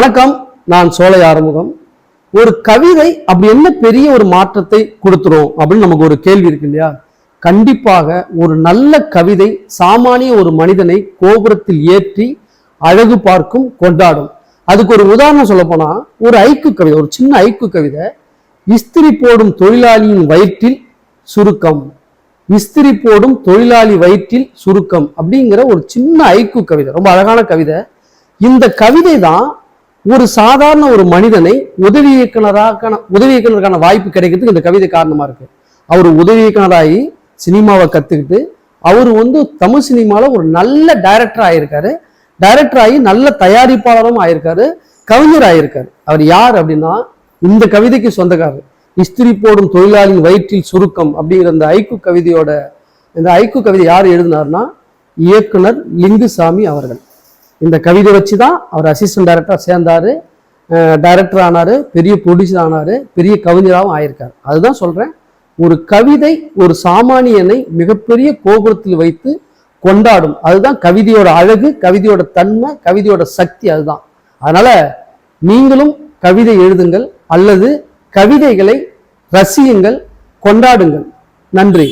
வணக்கம், நான் சோலை ஆறுமுகம். ஒரு கவிதை அப்படி என்ன பெரிய ஒரு மாற்றத்தை கொடுத்துரும் அப்படின்னு நமக்கு ஒரு கேள்வி இருக்கு இல்லையா? கண்டிப்பாக ஒரு நல்ல கவிதை சாமானிய ஒரு மனிதனை கோபுரத்தில் ஏற்றி அழகு பார்க்கும், கொண்டாடும். அதுக்கு ஒரு உதாரணம் சொல்ல போனா, ஒரு ஐக்கு கவிதை, ஒரு சின்ன ஐக்கு கவிதை. இஸ்திரி போடும் தொழிலாளியின் வயிற்றில் சுருக்கம், இஸ்திரி போடும் தொழிலாளி வயிற்றில் சுருக்கம் அப்படிங்கிற ஒரு சின்ன ஐக்கு கவிதை, ரொம்ப அழகான கவிதை. இந்த கவிதை தான் ஒரு சாதாரண ஒரு மனிதனை உதவி இயக்குனருக்கான வாய்ப்பு கிடைக்கிறதுக்கு இந்த கவிதை காரணமா இருக்கு. அவர் உதவி இயக்குனராகி சினிமாவை கத்துக்கிட்டு அவர் தமிழ் சினிமாவில் ஒரு நல்ல டைரக்டர் ஆயிருக்காரு. டைரக்டர் ஆகி நல்ல தயாரிப்பாளரும் ஆயிருக்காரு, கவிஞர் ஆயிருக்காரு. அவர் யார் அப்படின்னா, இந்த கவிதைக்கு சொந்தக்காரர். இஸ்திரி போடும் தொழிலாளியின் வயிற்றில் சுருக்கம் அப்படிங்கிற இந்த ஐக்கு கவிதை யார் எழுதினார்னா, இயக்குனர் லிங்குசாமி அவர்கள். இந்த கவிதை வச்சுதான் அவர் அசிஸ்டன்ட் டைரக்டரா சேர்ந்தாரு, டைரக்டர் ஆனாரு, பெரிய ப்ரொடியூசர் ஆனாரு, பெரிய கவிஞராகவும் ஆயிருக்காரு. அதுதான் சொல்றேன், ஒரு கவிதை ஒரு சாமானியனை மிகப்பெரிய கோபுரத்தில் வைத்து கொண்டாடும். அதுதான் கவிதையோட அழகு, கவிதையோட தன்மை, கவிதையோட சக்தி. அதுதான். அதனால நீங்களும் கவிதை எழுதுங்கள் அல்லது கவிதைகளை ரசியுங்கள், கொண்டாடுங்கள். நன்றி.